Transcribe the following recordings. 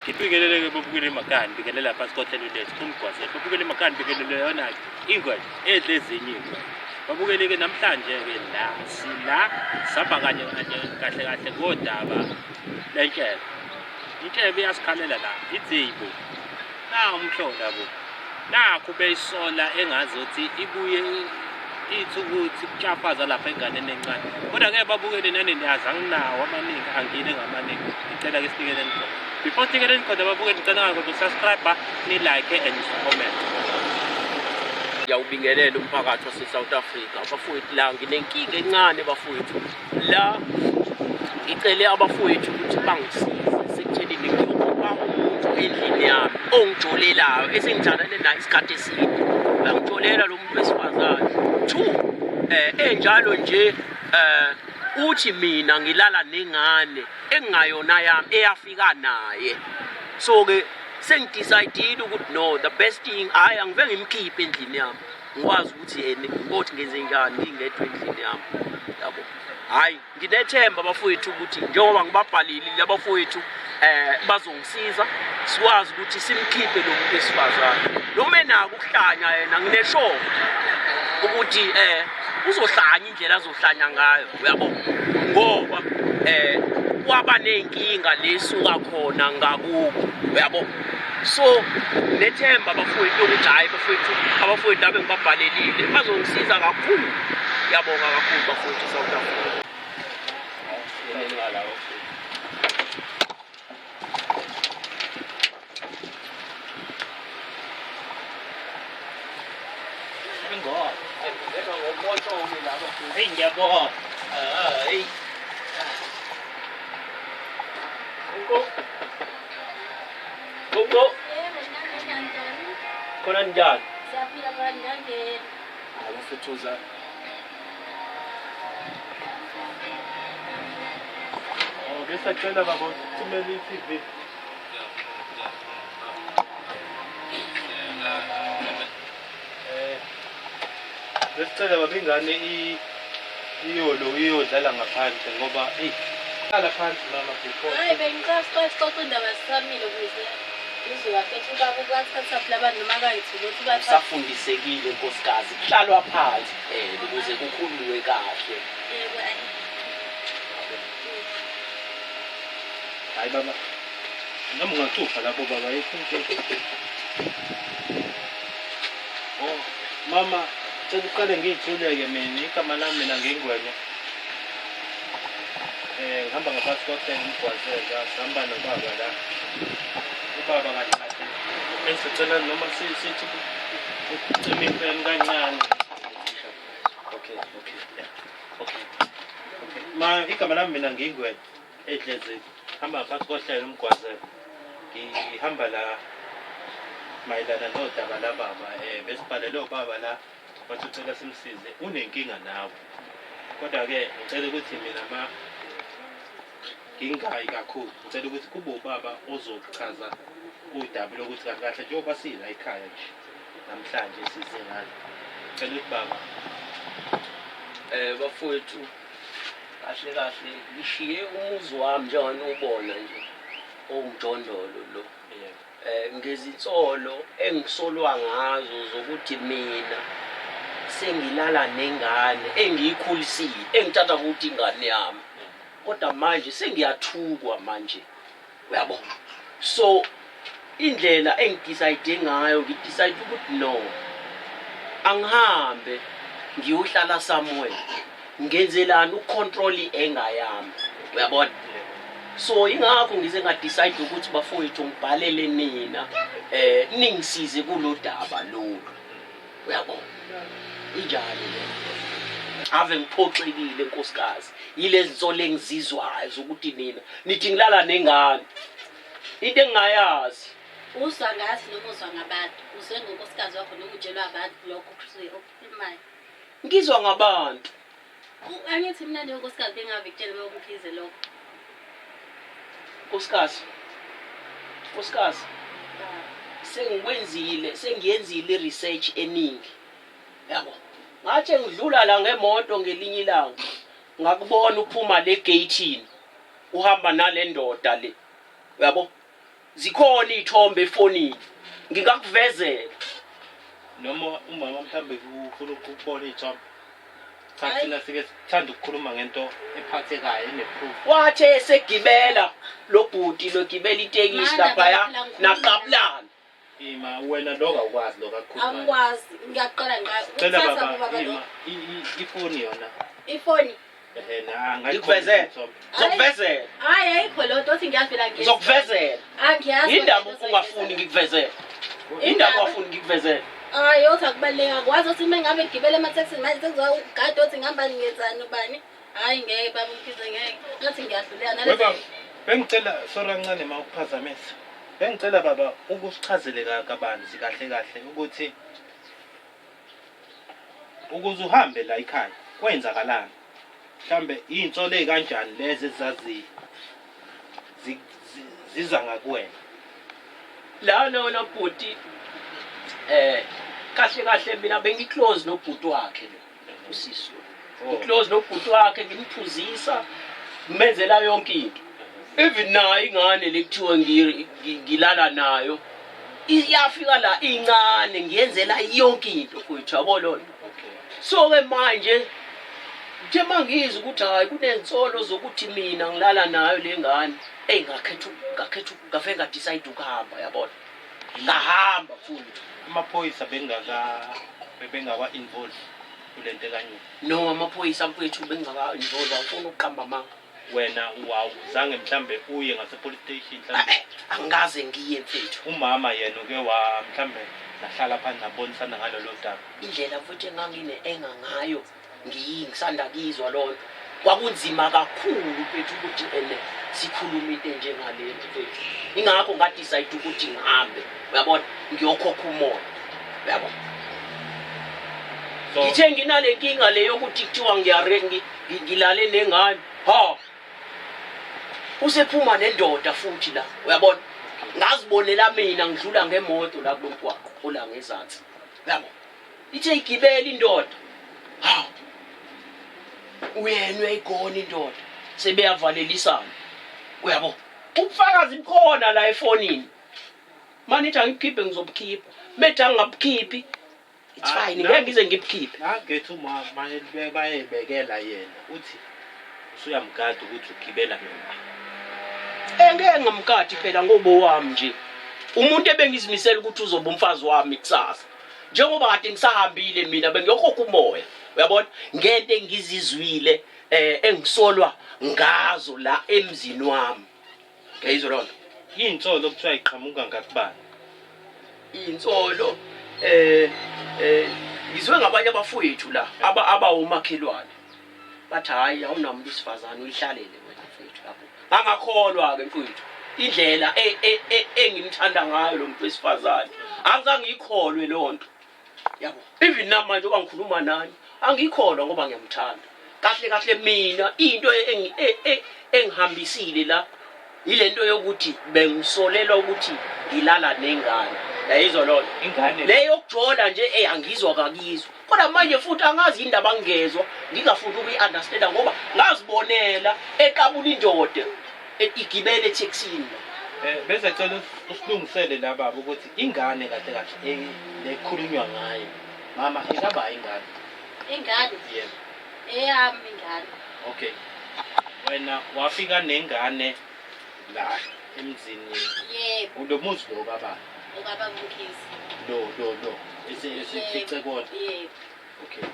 Ipikelele babukele emakhaya bikelela phansi kohlelo lethu kumgwaze babukele emakhaya bikelele yona ingwe edle ezinye ingwe babukele ke namhlanje ke la sila saba kanye kahle ngodaba lentshebe intshebe yasikhalela la idzibo na umhlola bo nakho beyisola engazi ukuthi ibuye ithi ukuthi kutshafaza lapha enganeni encane kodwa ke babukele nani niyazi anginawo amaningi angile ngamaningi ngicela ke sinikele ngqo before sinikele ngqo babukele ngicela ukuthi subscribe ni like and comment. Ngiyawubingelela umphakathi wase-South Africa abafowethu la nginenkinga encane bafowethu la ngicele abafowethu ukuthi bangisize sekuthenini ngiyokuba umuntu endlini yami ongijolelayo esengithandane naye isikhathi eside bangijolela lo muntu wesifazane 2 enjalo nje uthi mina ngilala nengane engingayona yami eyafika naye so ke sengidecide ukuthi no the best thing hayi angive ngimkhiphe endlini yami ngikwazi ukuthi yena ngothi ngenze njani ngingedwe endlini yami yabo hayi nginethemba bafowethu ukuthi njengoba ngibabhalile labafowethu bazongisiza sikwazi ukuthi simkhiphe lo muntu wesifazane noma enako ukuhlanya yena nginesho ukuthi uzohlanya indlela azohlanya ngayo uyabo ngoba waba nenkinga lesuka khona ngakubo uyabo so nethemba bafowethu ukuthi hayi bafowethu abafowethu laba ngibabhalelile bazongisiza kakhulu yabonga kakhulu bafowethu South Africa. Ngiyabonga. Hey. Koko. Khona njani? Siyaphila kanjani? Abafethuza. Ngisacela babo thumela i-TV. Besicela babingane iyodlala ngaphandle ngoba hlala phansi mama before. Hayi bengicela sixoxe indaba sisamile ukuze izowafethu ubaba ukathatha abantu noma kayithulo ukuthi bathathe. Safundisekile nkosikazi kuhlalwa phansi ukuze kukhulunywe kahle. Yebo Hayi baba. Nami ngacupha lapho baba ifunke. Oh mama sekuqale ngiyithuleke mina igama lami mina ngingwenya. Ngihamba ngaphansi kohlelo umgwazela sihamba nobaba la. Ubaba kahle. Engicela noma sithi ucime ifem kancane. Okay. Ma igama lami mina ngingwenya edlezeni. Hamba ngaphansi kohlelo umgwazela. Ngihamba la mayelana nodaba la baba besibhalele ubaba la bathi ucela simsize unenkinga nawe kodwa ke ngicela ukuthi mina ngingayi kakhulu ngicela ukuthi kube ubaba ozochaza udaba lokuthi kahle njengoba sila ekhaya nje namhlanje size ngalo ngicela ukuthi baba Bafowethu kahle ngishiye umuzi wami njengani ubona nje ongijondolo lo ngezinsolo engisolwa ngazo zokuthi mina sengilala nengane engiyikhulisile engithatha ukuthi ingane yami kodwa manje sengiyathukwa manje uyabo so indlela engidecide ngayo ngidecide ukuthi no angihambe ngiyohlala somewhere ngenzelana ucontrol engayami uyabona so ingakho ngize ngadecide ukuthi bafowethu ngibhalele nina ningisize kulodaba lo uyabona injalo ave ngiphoxekile nkosikazi yilezi nsolo engizizwayo ukuthi nina nithi ngilala nengane into engingayazi uzwa ngathi noma uzwa ngabantu uzwe ngonkosikazi wakho noma utshelwa abantu lokho okukhulumayo ngizwa ngabantu angithi mina nje unkosikazi bengavekutshela lokukhize lokho nkosikazi sengiyenzile research eningi yabo ngathi ngidlula la ngemoto ngelinye ilanga ngakubona uphuma le gateini uhamba nale ndoda le uyabo zikhona iy'thombe efonini ngingakuvezela. noma umama mhlambe ufuna ukubona iy'thombe cha thina sike sithanda ukukhuluma ngento ephathekayo eneproof. Wathi esegibela lo bhuti logibela itekisi laphaya naqaphulana. Ima wena lo awukwazi lo kakhulu. Angikwazi ngiyaqala Cela ngakuthatha baba baba ima ifoni yona. ifoni Ngikuvezela. Zokuvezela. hayi ayikho lo nto othi ngiyavela ngiye Zokuvezela. angiyazi Indaba ungafuni ngikuvezela. Indaba ungafuni ngikuvezela. hayi othi akubaluleka kwazi ukuthi uma ngabe ngigibele emateksini manje sekuzogada othi ngihamba ngiyenzani ubani hayi ngeke baba Mkhize ngeke ngathi ngiyadlulela Baba bengicela sorry kancane ma ukuphazamisa. Bengicela baba ukusichazele kabanzi kahle kahle ukuthi ukuze uhambe la ekhaya kwenzakalani. Mhlambe insolo ezikanjani lezi ezazi ziza ngakuwena. La nona bhuti kahle kahle mina bengiclose nobhuti wakhe lo uSiso. Ngiclose nobhuti wakhe ngimphuzisa ngimenzela yonke into. Even nayo ingane lekuthiwa ngilala nayo iyafika la incane ngiyenzela yonke into mfowethu yabo lona. So ke manje nje mangizwe ukuthi hayi kunensolo zokuthi mina ngilala nayo lengane ngakhetha ngafeka decide ukuhamba yabona. Ngahamba mfowethu. Amaphoyisa bengakwa involve kulento kanye. No amaphoyisa mfowethu bengaka involve ufuna ukuqamba manga. Wena wawuzange mhlambe uye ngase police station mhlambe angaze ngiye mfethu. Umama yena uke mhlambe nahlala phansi nabonisana ngalolo daba. Indlela futhi engangine engangayo ngisanda kizwa lonto kwakunzima kakhulu mfethu ukuthi sikhuluma into njengale mfethu. Ingakho ngadecide ukuthi ngihambe uyabona ngiyokhokha umoya uyabona. Ngithe nginale nkinga leyo ukuthi kuthiwa ngilale nengane ha usephuma nendoda futhi la uyabona ngazibonela mina ngidlula ngemoto la kulomgwaqo ola ngezansi uyabona ithe igibela indoda ha uyena uyayigona indoda sebeyavalelisana uyabona ubufakazi bukhona la efonini manithi angikhiphe ngizobukhipha metha ngingabukhiphi it's fine ngeke ngize ngibukhiphe ngethu umama bayebekela yena uthi usuyamgada ukuthi ugibela noma engeke ngamkati phela ngobo wami nje umuntu ebengizimisela ukuthi uzoba umfazi wami kusasa njengoba kade ngisahambile mina bengiyokhokha umoya uyabona ngento engizizwile engisolwa ngazo la emzini wami ngeyizwa lonto insolo okuthiwa iqhamuka ngakubani insolo ngizwe ngabanye abafowethu la abawumakhelwane bathi hayi awunamuntu usifazane uyihlalele wena mfowethu lapho angakholwa ke mfowethu indlela engimthanda ngayo lo muntu wesifazane angizange ngikholwe lonto yabo even namanje oba ngikhuluma nani angikholwa ngoba ngiyamthanda kahle kahle mina into engihambisile la ilento yokuthi bengisolelwa ukuthi ngilala nengane yayizwa lona ingane leyo kujola nje angizwa kakizwa kodwa manje futhi angazi indaba angezwa ngingafuni ukuyi-understanda ngoba ngazibonela eqabula indoda igibele ethekisini bese cela usilungisele la baba ukuthi ingane kahle kahle lekhulunywa ngayo mama ingaba ingane yebo eyami ingane okay wena wafika nengane la emzini yebo kulo muzi lo baba Mkhize lo esifice kona yebo okay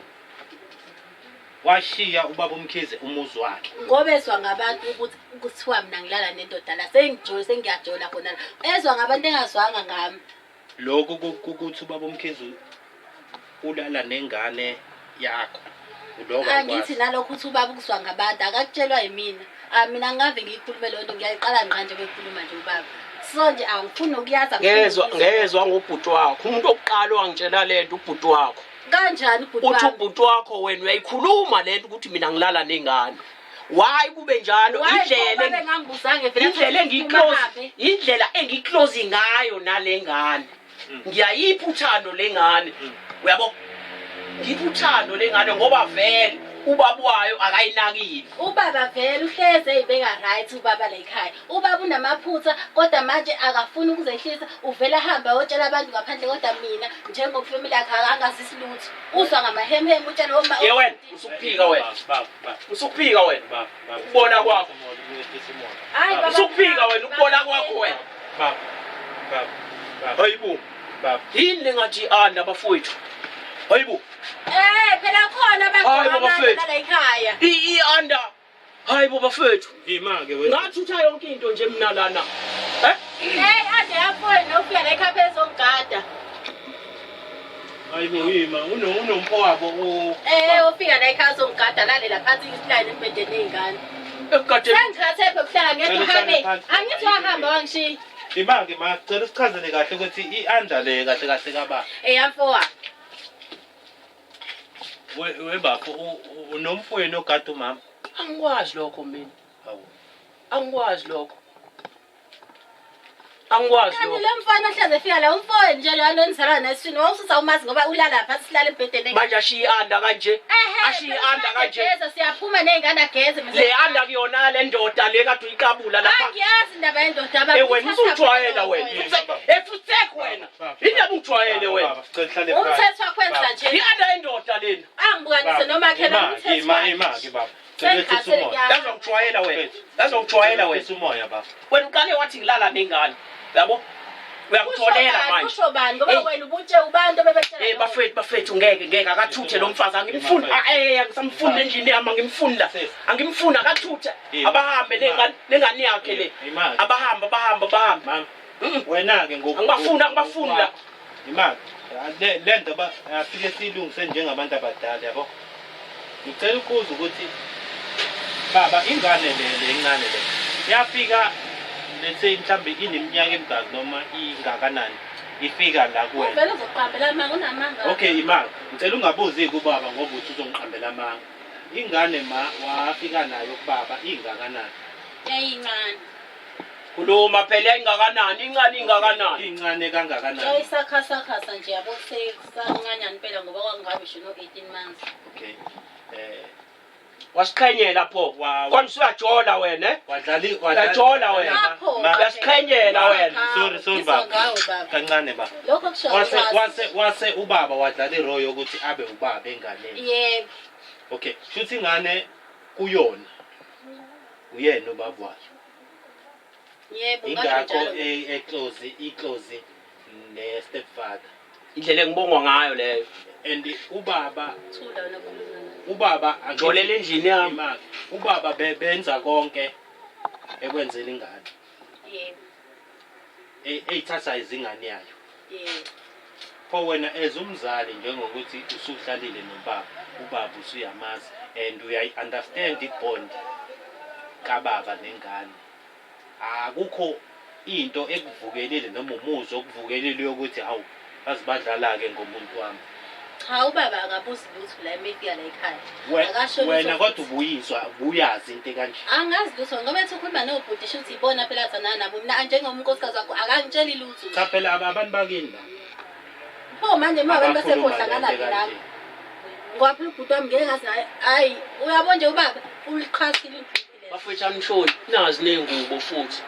washiya ubaba Mkhize umuzi wakhe ngoba ezwa ngabantu ukuthi kuthiwa mina ngilala nendoda la sengiyajola khona ezwa ngabantu engazwanga ngami lokho ukuthi ubaba Mkhize ulala nengane yakho uloko angithi nalokho uthi ubaba ukuzwa ngabantu akakutshelwa yimina mina ngave ngiyikhulume lonto ngiyayiqala ngqanje bekhuluma nje ubaba so nje angifuni ukuyaza ngezwa ngobhuti wakho umuntu oqala wangitshela lento ubhuti wakho kanjani ubhuti uthi ubhuti wakho wena uyayikhuluma lento ukuthi mina ngilala nengane why kube njalo indlela engiclose ngayo nalengane ngiyayipha uthando lengane uyabo ngipha uthando lengane ngoba vele ubaba wayo akayinakile. Ubaba vele uhleze eyibeka right ubaba la ekhaya. Ubaba unamaphutha kodwa manje akafuni ukuzehlisa uvela ahamba ayotshela abantu ngaphandle kodwa mina njengomfamily yakhe angazisi lutho. Uzwa ngamahemhem utshela oma. Ye wena usukuphika wena. Usukuphika wena. Ukubona kwakho. Hayi baba. Usukuphika wena ukubona kwakho wena. Hayibo. Yini lengathi anda bafowethu. Hayibo. Phela khona abagqoka la ekhaya. Anda. Hayibo bafowethu. Ima-ke wena. Ngathi utha yonke into nje mina lana. Ade yafona nofika la ekhaya phezongada. Hayibo ima unompowabo Ufika la ekhaya zongada lalela phansi isihlalo embedeni nezingane. Ekade Sengithathe ukuhlala ngeke uhambe. Angithi wahamba wangishiya. Ima-ke ma cela sichazele kahle ukuthi i-anda le kahle kahle kaba. Eyamfowa. Webapho unomfweni ogada umama. angikwazi lokho mina. Hawu. Angikwazi lokho. Angikwazi Kanti lokho. lo mfana ohleze efika la umfowenu nje lwana onizalwa nesifini wawususa umazi ngoba ulala phansi silala embhedeni. Manje ashiya-anda kanje. Ashiya-anda kanje. Geza siyaphuma nezingane ageze. Le anda kuyona le ndoda le kade uyiqabula lapha. Angiyazi indaba yendoda baba. Wena usujwayela wena. Efutheke wena. Indaba ujwayele wena. Umthetho wakwenza nje. Iyanda yendoda lena. Angibukanise noma khela umthetho. Ima-ke baba. Yaza ukujwayela wena. Yaza ukujwayela wena. Umoya baba. Wena uqale wathi ngilala nengane. Yabo? Uyakutholela manje. Kusho bani ngoba wena ubutshe ubantu bebetshela. Bafethu ngeke akathuthe lo mfazi angimfuna. Angisamfuni endlini yami angimfuni la. Angimfuni akathuthe. Abahambe nengane yakhe le. Bahamba. Wena-ke Angibafuni la. Ima-ke le nto afike siyilungise njengabantu abadala yabo. Ngicela ukuza ukuthi baba ingane le encane le yafika let's say mhlambe ineminyaka emingaki noma ingakanani ifika la kuwena. Vele uzoqhambela manga unamanga. Okay imali ngicela ungabuzi kubaba ngoba uthi uzongiqhambela amanga. Ingane wafika nayo kubaba ingakanani? Yayincane. Kuluma phela ingakanani ingakanani. Incane kangakanani? Yayisakhasa nje yabo sesancanyana impela ngoba kwangabe sho no 18 months. Okay. Wasiqhenyela pho. Konke uyajola wena uyajola wena. Uyasiqhenyela wena. Sorry baba. Kancane baba. Lokho kusho wase ubaba wadlala irole ukuthi abe ubaba enganeni. Yebo. Okay, shuthi ingane kuyona. Uyena ubaba wayo. Yebo, ingakho iclose ne stepfather. Indlela engibongwa ngayo leyo. And ubaba thula wena kulungana. Ubaba ajolela endlini yami. Ubaba benza konke ekwenzela ingane. Yebo. Eyithatha izingane yayo. Yebo. Pho wena ezumzali njengokuthi usuhlalile nobaba, ubaba usuyamazi and uyayi-understand ibond kababa nengane. Akukho into ekuvukelile noma umuzi okuvukelile ukuthi hawu bazibadlala-ke ngomuntu wami. Cha ubaba akabuzi lutho la emefika la ekhaya. Akasho wena kodwa ubuyazi into kanje. Angazi lutho ngoba ethi ukhuluma nobhuti shuthi ibona phela thana nabo mina njengomunkosikazi wakho akangitsheli lutho. Cha phela abantu bakini la. Pho manje abantu basekhohlangana la. Ngoba ubhuti wami ngeke ngazi hayi uyabona nje ubaba uliqhasile ibhuti le. Bafethu mshoni nazi nengubo futhi.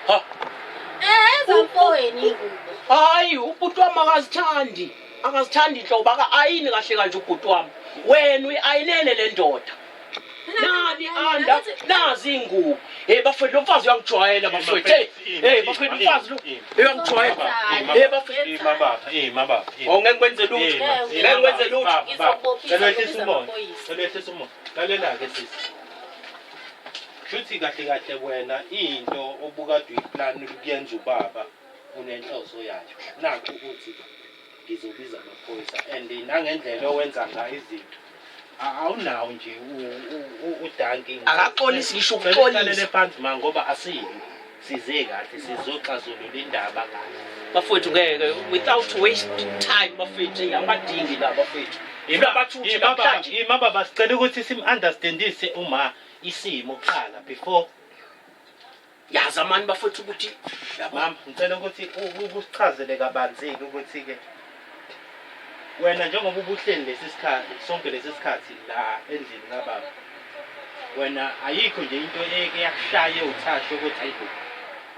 Ha. Zamfowenu ingubo. Hayi ubhuti wami akazithandi inhlobo ayini kahle kanje ubhuti wami. Wena uyayinele le ndoda. Nani anda nazi ingubo. Bafethu lo mfazi uyangijwayela bafethu. Bafethu umfazi lo uyangijwayela. Bafethu baba. Ngeke ngikwenze lutho. Ngeke ngikwenze lutho. Ngalehlisa umoya. Lalela-ke sisi. Shuthi kahle wena into obukade uyiplan ukuyenza ubaba unenhloso yayo. Nakho uthi ngizobiza amaphoyisa and nangendlela owenza ngayo izinto. Awunawo nje udanki. Akaqolisi ngisho ukuqolisa phansi manje ngoba asiyini. Size kahle sizoxazulula indaba kahle. Bafethu ngeke without waste time bafethu amadingi la bafethu. Abathuthi namhlanje baba sicela ukuthi sim-understandise uma isimo kuqala before yaza mani bafethu ukuthi mama ngicela ukuthi usichazele kabanzi ukuthi ke wena njengoba ubuhleli lesi sikhathi sonke lesi sikhathi la endlini kababa wena ayikho nje into eyakushaye uthashe ukuthi ayibo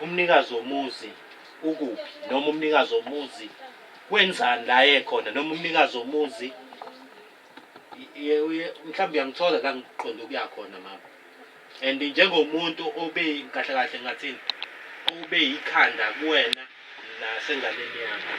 umnikazi womuzi ukuphi noma umnikazi womuzi wenzani la ekhona noma umnikazi womuzi mhlawumbe uyangithola la ngiqonda ukuya khona mama and njengomuntu obe kahle kahle ngathini ube ikhanda kuwena nasenganeni yakho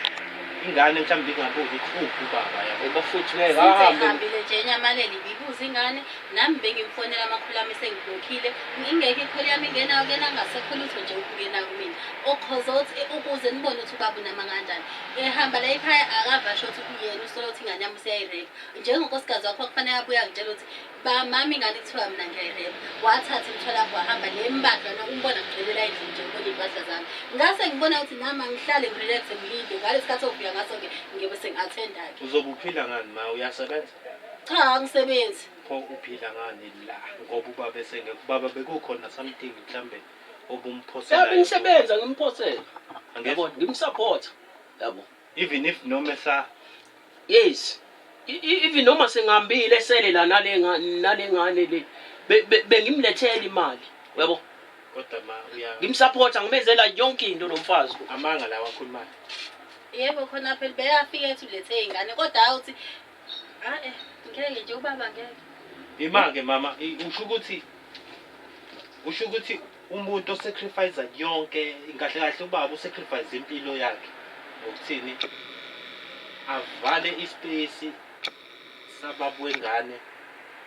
ingane mhlawumbe ingabuzi ukuphi ubaba yabo bafowethu ngeke ahambe sihambile nje enyamaleli ibibuza ingane nami bengimfonela amakhulu ami sengiblockile ingeke ikholi yami ingena ngasekho lutho nje ukungena kumina okhozothi ukuze nibone ukuthi ubaba unama kanjani ehamba la ekhaya akavasho ukuthi kuyena usolo ukuthi ingane yami usiyayireka njengonkosikazi wakho kufanele abuya ngitshela ukuthi ba mama ingane kuthiwa mina ngiyayireka wathatha imthwala wakho wahamba lembadla nokumbona ngigqilela endlini nje ukubona iy'mpahla zami ngase ngibona ukuthi nama ngihlale ngirelax ngilinde ngale sikhathi sokufika ngaso-ke ngiyobe sengi-attenda-ke uzobe uphila ngani ma uyasebenza cha angisebenzi pho uphila ngani la ngoba ubaba ubaba bekukhona something mhlambe obumphosela yabo ngisebenza ngimphosela yabo ngimsupport yabo even if noma yes even noma sengihambile sele la nalengane le bengimlethela imali yabo kodwa ma ngimsupporta ngimezela yonke into nomfazi amanga la wakhulumayo yebo khona phela beyafika ethi ulethe iy'ngane kodwa awuthi ngeke nje ubaba ngeke imake mama usho ukuthi umuntu osacrifice yonke kahle kahle ubaba usacrifice impilo yakhe ngokuthini avale ispace sababu wengane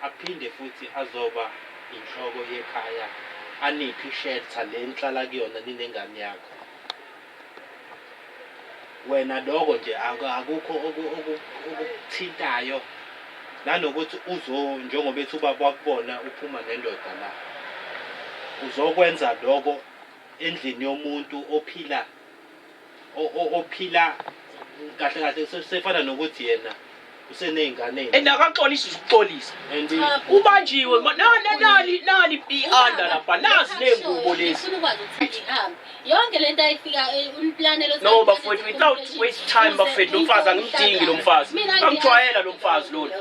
aphinde futhi azoba inhloko yekhaya aniphi shelter le nihlala kuyona ninengane yakho wena lokho nje akukho okuthintayo nanokuthi njengoba ethi ubaba wakubona uphuma nendoda la uzokwenza lokho endlini yomuntu ophila kahle kahle sefana nokuthi yena useney'ngane akaxolisa ukuxolisa ubanjiwe nali i-under lapha nazi ney'ngubo lezi ufuna ukwazi ukuthi ihambe yonke le nto ayifika umplanelo no bafowethu without waste time bafowethu lo mfazi angimdingi lo mfazi angijwayela lo mfazi lona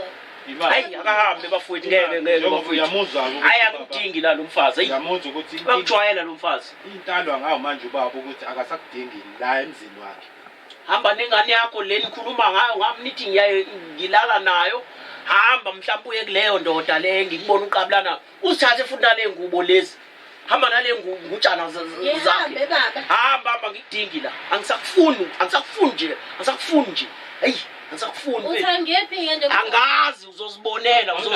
hayi akahambe bafowethu ngeke bafowethu hayi angimdingi la lo mfazi uyamuzwa ukuthi angijwayela lo mfazi intalwa ngawo manje ubaba ukuthi akasakudingi la emzini wakhe hamba nengane yakho le nikhuluma ngayo ngami nithi ngilala nayo hamba mhlawumbe uye kuleyo ndoda le ngikubona uqabulana usithathe futhi nale ngubo lezi hamba nale ngutshana zakhe hamba ngikudingi la angisakufuni nje hey angisakufuni uthangephi nje angazi uzozibonela like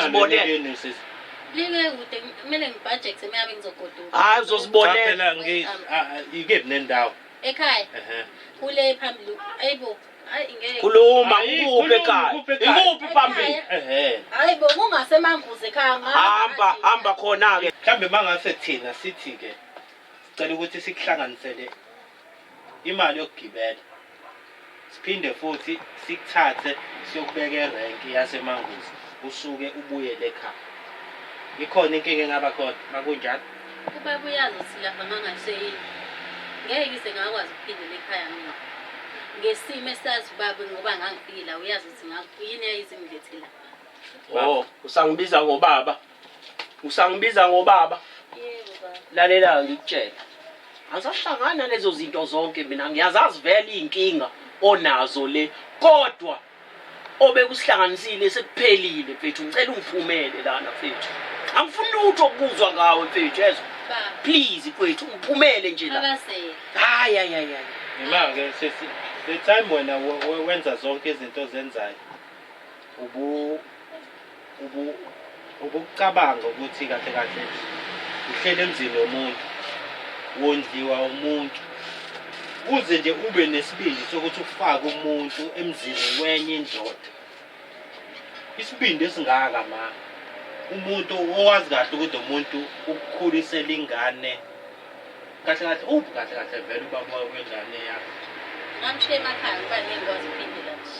kude kumele ngibudget emayabe ngizogoduka hayi uzozibonela phela ikephi nendawo ekhaya kule phambili ayibo ngeke khuluma ukuphi ekhaya ikuphi phambili hayibo kungasemanguze ekhaya hamba khona ke mhlambe mangase thina sithi ke sicela ukuthi sikuhlanganisele imali yokugibela siphinde futhi sikuthathe siyokubeka erenki yasemanguze usuke ubuyele ekhaya ikhona inkinga engaba khona makunjalo ubaba uyazi ukuthi lapha ngangaseyini ngeke ngize ngakwazi ukuphindela ekhaya mina ngesimo esazi ubaba ngoba ngangifike la uyazi ukuthi ngakuyini yayizingilethela usangibiza ngobaba yebo baba lalela ngikutshela angisahlangana lezo zinto zonke mina ngiyazazi vele inkinga onazo le kodwa obekuhlanganisile sekuphelile mfethu ngicela ungiphumele lana mfethu angifuni lutho ukuzwa ngawe mfethu yezwa please mfethu ungiphumele nje la abasele hayi imake the time wena wenza zonke izinto zenzayo ubucabanga ukuthi kahle kahle uhlele emzini womuntu wondliwa umuntu uze nje ube nesibindi sokuthi ufake umuntu emzini wenye indoda isibindi esingaka ma umuntu owazi kahle ukuthi umuntu ukukhulisela ingane kahle kahle vele ubaba wengane yakho ngamshiya emakhaya ngoba ngingikwazi ukuphindela nje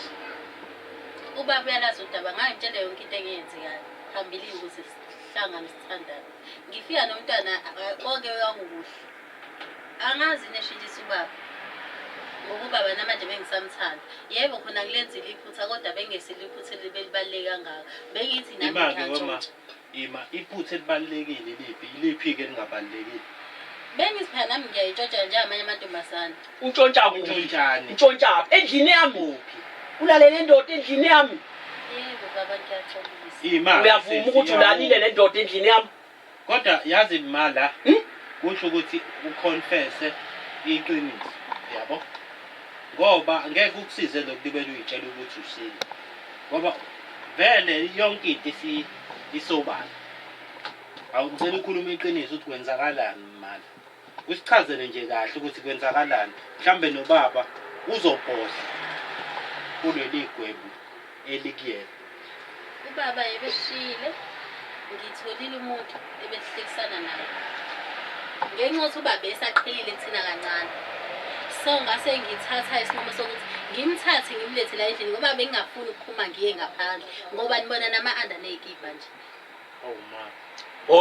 ubaba uyalazi udaba ngangitshela yonke into engiyenzekayo phambilini ukuze sihlangane sithandane ngifika nomntwana konke kwakukuhle angazi neshintshisa ubaba ngokuba wena manje bengisamthanda. Yebo khona kulenzile iphutha kodwa bengesile iphutha libaluleke kangaka. Bengithi nami Ima-ke ngiyantshontsha. iphutha elibalulekile iliphi-ke elingabalulekile? Bengithi phela nami ngiyayitshontsha njengamanye amantombazane. Untshontsha kuphi? Untshontshani? Untshontsha endlini yami. Ulalele indoda endlini yami. Yebo baba ngiyaxolisa. Ima-ke Uyavuma ukuthi sisi, ulalile le ndoda endlini yami? kodwa yazi mala kusho ukuthi uconfesse iqiniso, yabo? Ngoba ngeke ukusize lokhu libele uyitshela ukuthi usile. Ngoba vele yonke into isobala. Awucela ukhuluma iqiniso ukuthi kwenzakalani mali. Usichazele nje kahle ukuthi kwenzakalani. Mhlambe nobaba uzobhosa kuleli gwebo elikuyena. Ubaba ebeshile ngitholile umuntu ebehlekisana naye. Ngenxa yokuthi ubaba esaqhelile kuthina kancane. So ngase ngithatha isinqumo sokuthi ngimthathe ngimlethe la endlini ngoba bengingafuni ukuphuma ngiye ngaphandle ngoba nibona nama-undernekipa nje. Oh ma.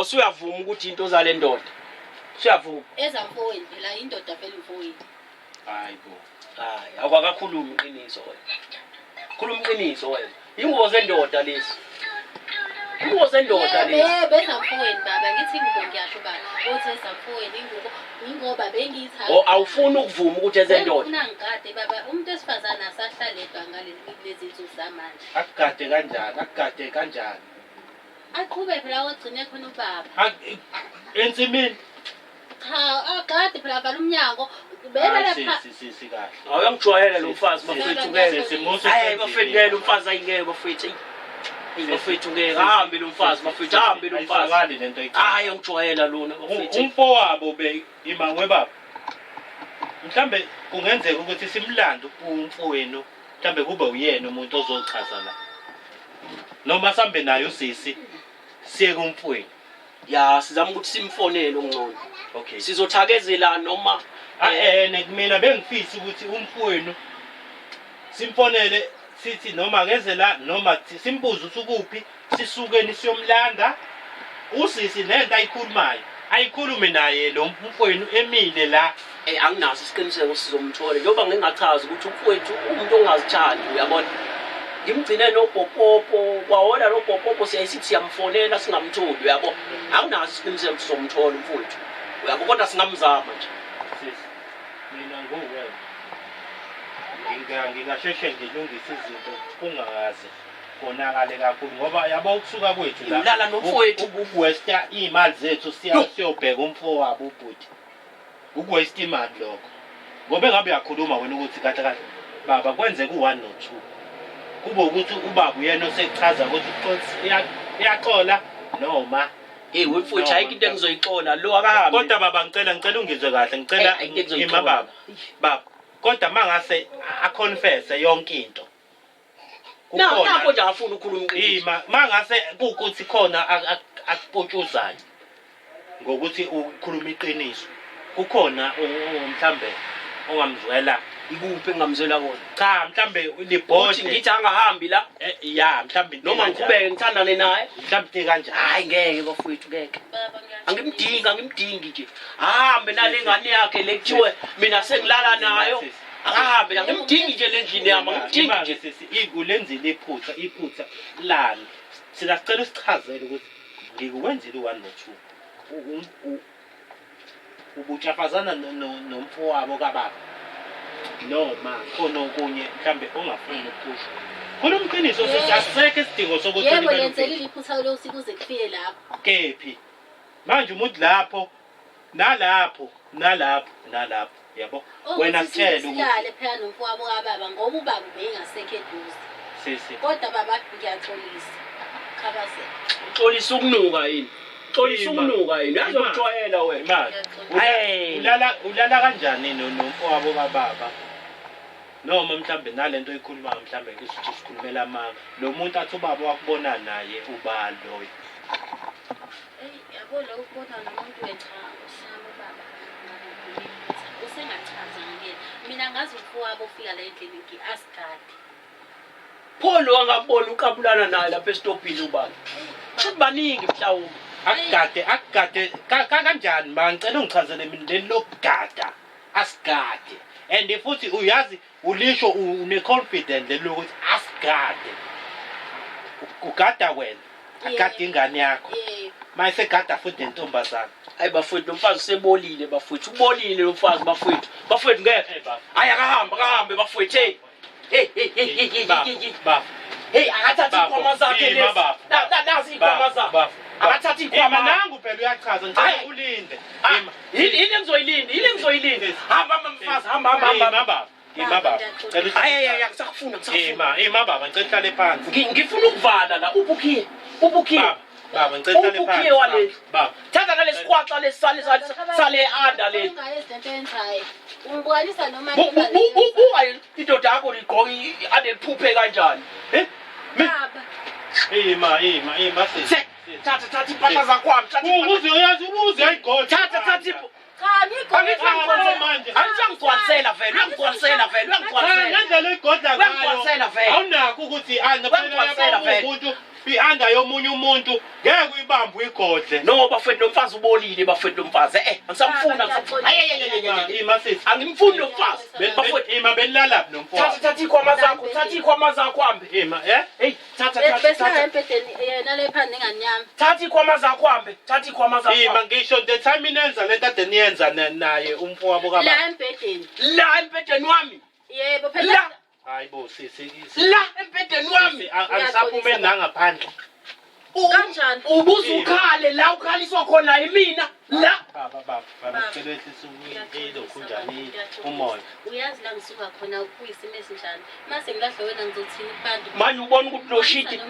Usuyavuma ukuthi into zale ndoda. Usuyavuma. Ezamfowenu phela indoda phela umfowenu. Hayibo. Hayi, awakakhulumi iqiniso wena. Khuluma iqiniso wena. Ingubo zendoda lezi. Ingubo zendoda lezi. Yebo ezamfowenu baba ngithi ingubo ngiyasho baba. Uthi ezamfowenu ingoba bengiyithatha. Awufuni ukuvuma ukuthi ezendoda. Ngifuna ngigade baba umuntu esifazana asahlalelwa ngalezi zinsuku zamanje. Akugade kanjani? Aqhube phela ogcine khona ubaba. Ensimini. Cha, agade phela vala umnyango. Beba lapha. Sisi kahle. Awuyangijwayela lo mfazi bafethu ngeke. Hayi bafethu ngeke umfazi ayingeke bafethu. Bafethu ngeke hambe lo mfazi bafethu hambe lo mfazi. Ayizwakali lento ayicela. Hayi angijwayela lona bafethu. Umfowabo imangwe baba. Mhlambe kungenzeka ukuthi simlanda umfowenu, mhlambe kube uyena umuntu ozochaza la. Noma sambe naye usisi siye kumfowenu. Ya sizama ukuthi simfonele ongcono. Okay. Sizothakezela noma Mina bengifisa ukuthi umfowenu simfonele sithi noma ngeze la noma simbuze usukuphi sisukeni siyomlanda usisi lento ayikhulume naye lo mfowenu emile la. Anginaso isiqiniseko sizomthola njengoba ngingachaza ukuthi umfowethu umuntu ongazithandi uyabona. Ngimgcine noBhopopo kwawona noBhopopo siyayisithi siyamfonela singamtholi uyabo. Anginaso isiqiniseko sizomthola umfowethu. Uyabo kodwa singamzama nje. Sisi mina nguwe. Ngingasheshe ngilungise izinto kungakaze konakale kakhulu ngoba yabo ukusuka kwethu la. Ngilala nomfowethu ukuwesta imali zethu siyobheka umfowabo ubhuti. Ukuwesta imali lokho. Ngoba engabe uyakhuluma wena ukuthi kahle baba kwenzeka u1 no2. Kube ukuthi ubaba uyena osechaza ukuthi iyaxola noma wemfowethu ayikho into engizoyixola lo akahambi. kodwa baba ngicela ungizwe kahle ngicela ima baba kodwa mangase aconfesse yonke into Nakho nje afuna ukukhuluma iqiniso. mangase ukuthi khona akupotshuzayo ngokuthi ukhuluma iqiniso kukhona mhlambe ongamzwela Ikuphi engamzela kona? cha mhlambe Uthi libhodi ngithi angahambi la ya mhlambe noma ngiqhubeke ngithandane naye. mhlambe kanjani Hayi ngeke bafowethu ngeke. Baba ngiyacela. Angimdingi nje. Ahambe nale ngane yakhe lekuthiwe mina sengilala nayo. Ahambe angimdingi nje lendlini yami angimdingi nje. sisi ikulenzile iphutha lani sina sicela usichazele ukuthi ngikuwenzile u1 no2 ubutshafazana nomfowabo kababa noma khona okunye mhlambe ongafuni ukukusho khona umqiniso sesiyasekho isidingo sokuthi Yebo yenzelile iphutha lo sikuze kufike lapho. kephi manje umuntu lapho nalapho yabo wena sithele ukuthi Sihlale phela nomfowabo kababa ngoba ubaba bengasekho eduze. sisi Kodwa baba ngiyaxolisa. Khabase. Uxolisa ukunuka yini? Uxolisa ukunuka yini? Uyazojwayela wena. imali ulala kanjani nomfowabo kababa noma mhlambe nalento oyikhulumayo mhlambe kusithi sikhulumela amanga lo muntu athi ubaba wakubona naye ubalo Yabo lo ukubona nomuntu wechago shame baba. Usengachaza ngeke. Mina ngazi umfowabo ufika la endlini asigade. Pholo angabona ukabulana naye lapha estopini ubani. Futhi baningi mhlawumbe. akugade kanjani ngicela ungichazele mina leli lokugada asigade and futhi uyazi ulisho une-confident lokuthi asigade ugada wena agade ingane yakho mayesegada futhi nentombazana. Hayi bafowethu lomfazi usebolile bafowethu ubolile lomfazi bafowethu ngeke hayi akahambe bafowethu hey akathathi ikhwama zakhe lezi nazi ikhwama zakhe akathathi ikhwama nangu phela uyachaza ngicela ulinde yini engizoyilinda hamba mfazi hamba baba hayi ngisakufuna baba ngicela uhlale phansi ngifuna ukuvala la ubukhiye baba ngicela uhlale phansi ubukhiye wale baba thatha nalesi khwaxa lesisale sale under le ungibukalisa noma buka indoda yakho ligqoke aneliphuphe kanjani baba sisi thatha impahla zakwami ubuze ayigoda thatha angigcwalisela vele ngendlela igodla ngayo awunakho ukuthi umuntu bi-under yomunye umuntu ngeke uyibambe uyigodle no bafethu lomfazi ubolile bafethu lomfazi angisamfuna angimfuni lomfazi bafethu belalaphi nomfazi thatha ikhwama zakho hambe hey besa empedeni yena lepha nengane yami thatha ikhwama zakho hambe ngisho the time inenza lento ade niyenza naye umfowabo kababa la empedeni wami yebo phela hayi bo sisi la empedeni wami angisaphume nangaphandle kanjani ubuza ukhale la ukhaliswa khona yimina la baba sicela ehlisa lokhu njani umoya uyazi la ngisuka khona kuyisimo esinjani mase ngilahle wena ngizothini kubantu manje ubona ukuthi lo shiti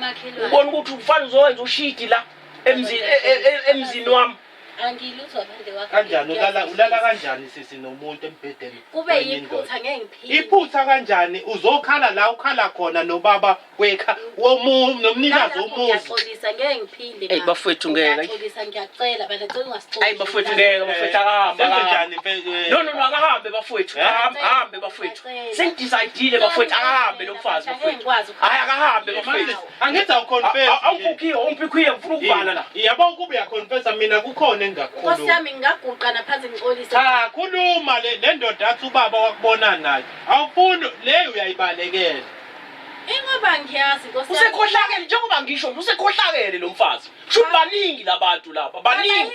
ubona ukuthi ufana uzowenza ushiti la emzini wami angilutho phande wakho kanjani ulala kanjani sisi nomuntu embhedeni kube yiphutha ngeke ngiphinde iphutha kanjani uzokhala la ukhala khona nobaba wekha nomnikazi womuzi ngiyaxolisa ngeke ngiphinde hey bafethu ngeke ngiyaxolisa ngiyacela bana ngicela ungasixolisi hey bafethu ngeke bafethu akahamba kanjani no akahambe bafethu ahambe bafethu sengidecide bafethu akahambe lomfazi bafethu hayi akahambe bafethu angithi awuconfess awukukhiye umpikhiye ngifuna ukuvala la yabo kube uyaconfessa mina kukhona engakukhuluma Nkosi yami ngingaguqa naphansi ngixolise cha khuluma le ndoda athi ubaba wakubona naye awufuni le uyayibalekela Ingoba ngiyazi Nkosi yami usekhohlakele njengoba ngisho usekhohlakele lo mfazi sho baningi labantu lapha baningi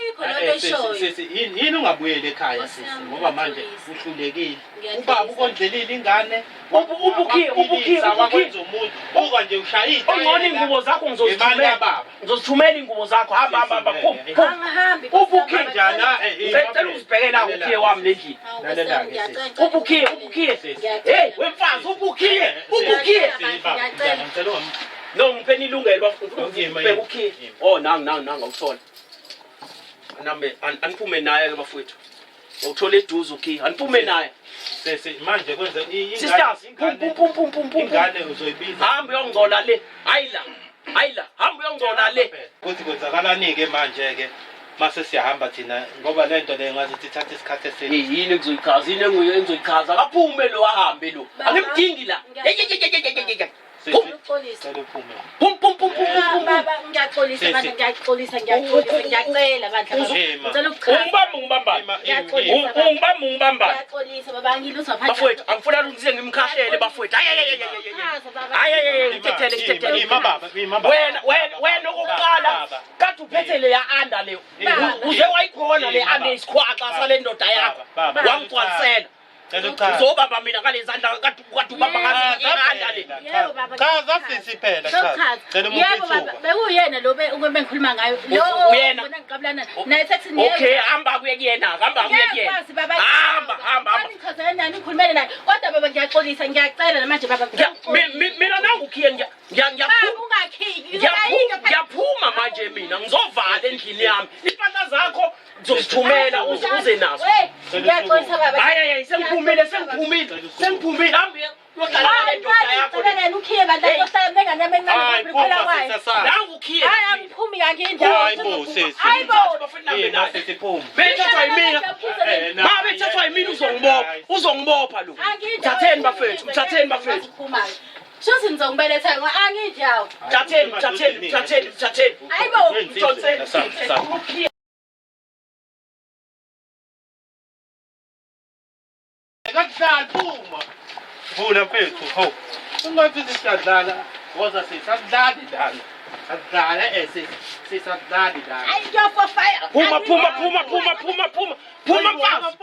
yini ungabuyeli ekhaya sisi ngoba manje uhlulekile ubaba ukondlelile ingane ubukhiye wakwenza umuntu buka nje ushayile ongcono ingubo zakho ngizozithumela ingubo zakho hamba angihambi ubukhiye njani ngicela uzibhekela ukhiye wami lendlini ubukhiye hey wemfazi ubukhiye no ngipeni ilungelo bafuna ukhiye oh nangi awuthola nambe aniphume naye ke bafowethu uthola eduze ukhiye aniphume naye sese manje kwenza sisters ingane uzoyibiza hamba uyongcola le hayi la hamba uyongcola le kuthi kwenzakalani ke manje ke mase siyahamba thina ngoba lento le ngathi ithatha isikhathi eside yini engizoyichaza akaphume lo ahambe lo angimdingi la baba ngiyaxolisa abantu ngiyaxolisa ngiyacela bandla ungibamba ngiyaxolisa baba ngiluzwa phansi bafowethu angifuna ukuthi ngimkhahlele bafowethu ngithethele wena okokuqala kade uphethe le ya-under leyo uze wayikhona le under isikhwaxa sale ndoda yakho wangigcwalisela uzobamba mina ngale zandla kade ubamba ngazi i-under le chaza sisi phela cela yebo bekuyena lo bengikhuluma ngayo lo uyena ngiqabulana naye sekuthini yebo okay hamba kuye kuyena hamba ngikhazana ngikhulumele naye kodwa baba ngiyaxolisa ngiyacela namanje baba mina nangu ukhiye ngiyaphuma manje mina ngizovala endlini yami impahla zakho ngizozithumela uze nazo ngiyaxolisa baba hayi sengiphumile hambi yohlala le ndoda yakho wena ukhiye bandla yohlala bengane encane kuphela kwayo nangu ukhiye hayi angiphumi kangindawo hayibo sisi hayibo sisi phuma bethathwa yimina bethathwa yimina uzongibopha lo thatheni bafethu Shothi ngizokubeletha ngo angithi yawo thatheni hayibo kakudlali phuma. Vula mfethu, hawu. Ungathi sisadlala, woza sisadlali dala. Sadlala sisadlali dala. Hayi ngiyafofaya. Phuma mfazi,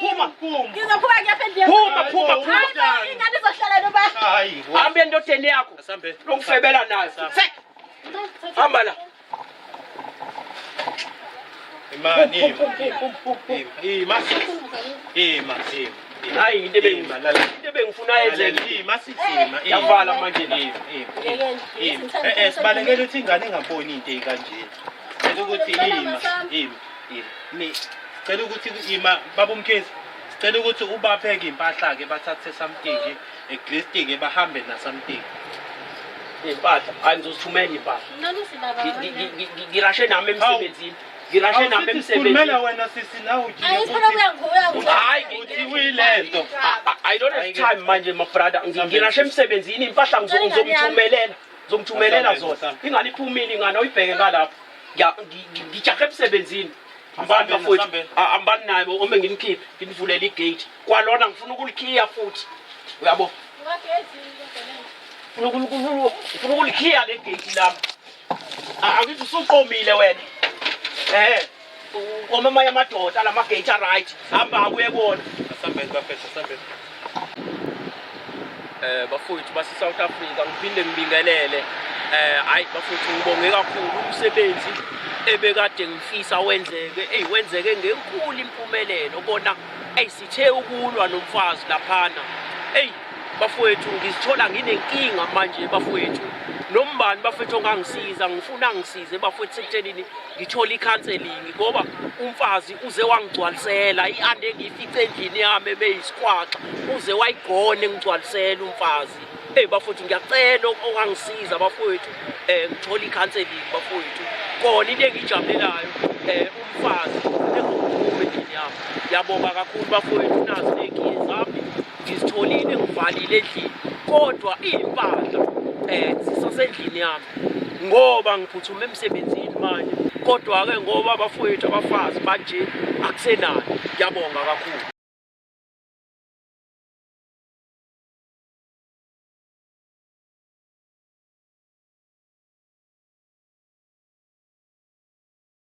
phuma. Ngizophuma ngiyaphendula. Phuma. Hayi ingane izohlala noba. Hayi. Hamba endodeni yakho. Asambe. Longifebela nayo. Sek. Hamba la. Imani. Ima. Hayi into ebengifuna yenzeke. Masithima. Yavala manje la. Sibalekela ukuthi ingane ingaboni into eyikanje. Cela ukuthi cela ukuthi baba Mkhize, cela ukuthi ubapheke impahla ke bathathe something eglistic bahambe na something. Impahla, angizozithumela impahla. Nonisi baba. Ngirashe nami emsebenzini. Kumele wena sisi nawe uthi. Ayisifuna kuyanguya. Hayi Uthi uyilento. I don't have time manje my brother. Ngirashe emsebenzini impahla ngizomthumelela zona. Ingane iphumile ingane uyibheke ngalapha. Ngijahe emsebenzini. Ambani bafowethu. Ambani nayo ome nginikhiphe, nginivulela igate. Kwalona ngifuna ukulikhiya futhi. Uyabo? Ngifuna ukulikhiya le gate lapha. Akithi usuqomile wena. Ngomama yamadoda lamagate right. Hamba kuye bona. Asambe bafethu. Bafowethu base South Africa ngiphinde ngibingelele. Hayi bafowethu ngibonge kakhulu umsebenzi ebekade ngifisa wenzeke. Wenzeke ngenkulu impumelelo bona sithe ukulwa nomfazi laphana. Bafowethu ngizithola nginenkinga manje bafowethu. Nombani bafethu ongangisiza ngifuna ngisize bafethu sekuthenini ngithola icounseling ngoba umfazi uze wangigcwalisela iande engiyifice endlini yami ebeyisikhwaxa uze wayigone ngigcwalisela umfazi. Bafethu ngiyacela ongangisiza bafethu ngithola icounseling bafethu. Khona into engijabulelayo umfazi engokuphuma endlini yami. Ngiyabonga kakhulu bafethu nazi nenkinga zami ngizitholile ngivalile endlini kodwa impahla sisasendlini yami ngoba ngiphuthume emsebenzini manje kodwa ke ngoba abafowethu abafazi manje akusenani. Ngiyabonga kakhulu.